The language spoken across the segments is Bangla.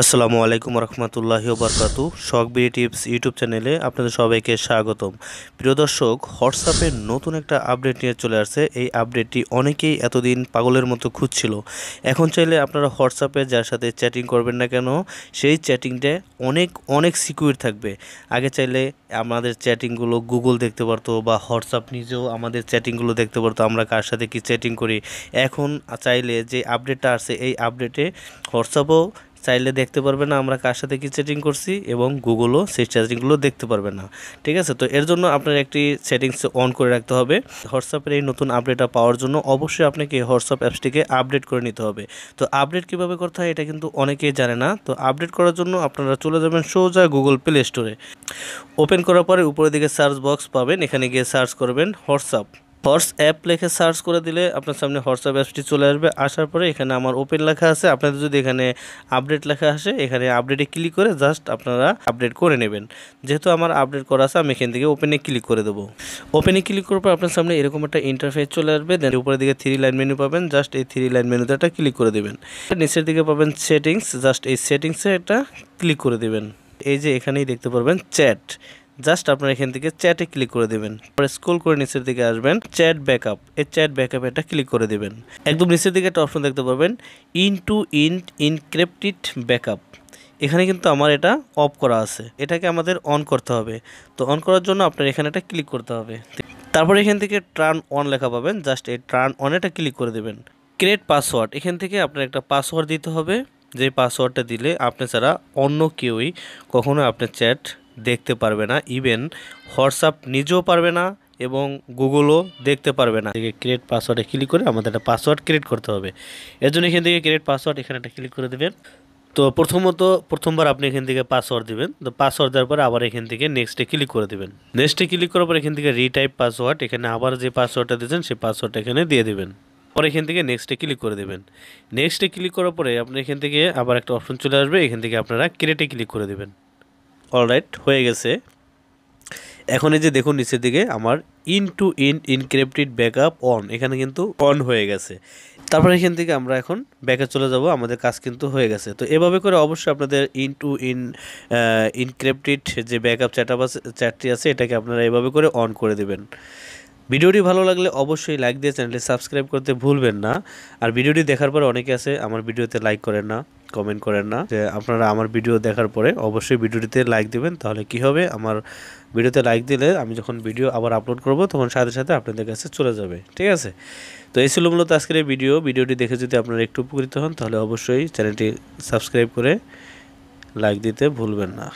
আসসালামু আলাইকুম রহমতুল্লাহি ওবরকাতু। শখ বিডি টিপস ইউটিউব চ্যানেলে আপনাদের সবাইকে স্বাগতম। প্রিয় দর্শক, হোয়াটসঅ্যাপের নতুন একটা আপডেট নিয়ে চলে আসছে। এই আপডেটটি অনেকেই এতদিন পাগলের মতো খুঁজছিল। এখন চাইলে আপনারা হোয়াটসঅ্যাপে যার সাথে চ্যাটিং করবেন না কেন, সেই চ্যাটিংটা অনেক অনেক সিকিউর থাকবে। আগে চাইলে আমাদের চ্যাটিংগুলো গুগল দেখতে পারতো বা হোয়াটসঅ্যাপ নিজেও আমাদের চ্যাটিংগুলো দেখতে পারতো, আমরা কার সাথে কি চ্যাটিং করি। এখন চাইলে যে আপডেটটা আসছে, এই আপডেটে হোয়াটসঅ্যাপও চাইলে দেখতে পারবে না আমরা কার সাথে কি চ্যাটিং করছি, এবং গুগলও সেই চ্যাটিংগুলো দেখতে পারবে না। ঠিক আছে, তো এর জন্য আপনার একটি সেটিংস অন করে রাখতে হবে। হোয়াটসঅ্যাপের এই নতুন আপডেটটা পাওয়ার জন্য অবশ্যই আপনাকে হোয়াটসঅ্যাপ অ্যাপসটিকে আপডেট করে নিতে হবে। তো আপডেট কীভাবে করতে হয় এটা কিন্তু অনেকেই জানে না। তো আপডেট করার জন্য আপনারা চলে যাবেন সোজা গুগল প্লে স্টোরে। ওপেন করার পরে উপরের দিকে সার্চ বক্স পাবেন, এখানে গিয়ে সার্চ করবেন হোয়াটসঅ্যাপ লিখে সার্চ করে দিলে আপনার সামনে হোয়াটসঅ্যাপ অ্যাপসটি চলে আসবে। আসার পরে এখানে আমার ওপেন লেখা আছে, আপনাদের যদি এখানে আপডেট লেখা আসে, এখানে আপডেটে ক্লিক করে জাস্ট আপনারা আপডেট করে নেবেন। যেহেতু আমার আপডেট করা আছে, আমি এখান থেকে ওপেনে ক্লিক করে দেবো। ওপেনে ক্লিক করার পর আপনার সামনে এরকম একটা ইন্টারফেস চলে আসবে। দেন উপরের দিকে 3 লাইন মেনু পাবেন, জাস্ট এই 3 লাইন মেনুতে একটা ক্লিক করে দেবেন। নিচের দিকে পাবেন সেটিংস, জাস্ট এই সেটিংসে একটা ক্লিক করে দেবেন। এই যে এখানেই দেখতে পারবেন চ্যাট, জাস্ট আপনারা এখান থেকে চ্যাটে ক্লিক করে দেবেন। পরে স্ক্রল করে নিচের দিকে আসবেন, চ্যাট ব্যাকআপ, এই চ্যাট ব্যাকআপ এটা ক্লিক করে দেবেন। একদম নিচের দিকে একটা অপশন দেখতে পারবেন ইনক্রিপ্টেড ব্যাকআপ। এখানে কিন্তু আমার এটা অফ করা আছে, এটাকে আমাদের অন করতে হবে। তো অন করার জন্য আপনার এখানে একটা ক্লিক করতে হবে। তারপর এখান থেকে টার্ন অন লেখা পাবেন, জাস্ট এই টার্ন অন এটা ক্লিক করে দেবেন। ক্রিয়েট পাসওয়ার্ড, এখান থেকে আপনার একটা পাসওয়ার্ড দিতে হবে। যে পাসওয়ার্ডটা দিলে আপনি ছাড়া অন্য কেউই কখনো আপনার চ্যাট দেখতে পারবে না, ইভেন হোয়াটসঅ্যাপ নিজেও পারবে না এবং গুগলও দেখতে পারবে না। ক্রিয়েট পাসওয়ার্ডে ক্লিক করে আমাদের একটা পাসওয়ার্ড ক্রিয়েট করতে হবে। এর জন্য এখান থেকে ক্রিয়েট পাসওয়ার্ড এখানে একটা ক্লিক করে দেবেন। তো প্রথমবার আপনি এখান থেকে পাসওয়ার্ড দিবেন। তো পাসওয়ার্ড দেওয়ার পরে আবার এখান থেকে নেক্সটে ক্লিক করে দেবেন। নেক্সটে ক্লিক করার পর এখান থেকে রিটাইপ পাসওয়ার্ড, এখানে আবার যে পাসওয়ার্ডটা দিয়েছেন সেই পাসওয়ার্ডটা এখানে দিয়ে দেবেন। পরে এখান থেকে নেক্সটে ক্লিক করে দেবেন। নেক্সটে ক্লিক করার পরে আপনি এখান থেকে আবার একটা অপশন চলে আসবে, এখান থেকে আপনারা ক্রিয়েটে ক্লিক করে দেবেন। অলরাইট, হয়ে গেছে। এখন এই যে দেখুন নিচের দিকে আমার ইনক্রিপ্টেড ব্যাকআপ অন, এখানে কিন্তু অন হয়ে গেছে। তারপর এখান থেকে আমরা এখন ব্যাকে চলে যাব, আমাদের কাজ কিন্তু হয়ে গেছে। তো এভাবে করে অবশ্যই আপনাদের ইনক্রিপ্টেড যে ব্যাকআপ চ্যাটটি আছে এটাকে আপনারা এভাবে করে অন করে দেবেন। ভিডিওটি ভালো লাগলে অবশ্যই লাইক দিয়ে চ্যানেলটি সাবস্ক্রাইব করতে ভুলবেন না। আর ভিডিওটি দেখার পরে অনেকে আছে আমার ভিডিওতে লাইক করেন না, কমেন্ট করেন না। যে আপনারা আমার ভিডিও দেখার পরে অবশ্যই ভিডিওটিতে লাইক দিবেন, তাহলে কি হবে, আমার ভিডিওতে লাইক দিলে আমি যখন ভিডিও আবার আপলোড করব তখন সাথে সাথে আপনাদের কাছে চলে যাবে। ঠিক আছে, তো এই ছিল মূলত আজকের এই ভিডিওটি দেখে যদি আপনারা একটু উপকৃত হন তাহলে অবশ্যই চ্যানেলটি সাবস্ক্রাইব করে লাইক দিতে ভুলবেন না।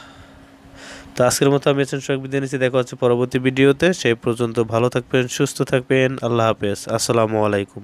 তো আজকের মতো আমি শখ বিদায় নিচ্ছি, দেখা হচ্ছে পরবর্তী ভিডিওতে। সেই পর্যন্ত ভালো থাকবেন, সুস্থ থাকবেন, আল্লাহ হাফেজ, আসসালামু আলাইকুম।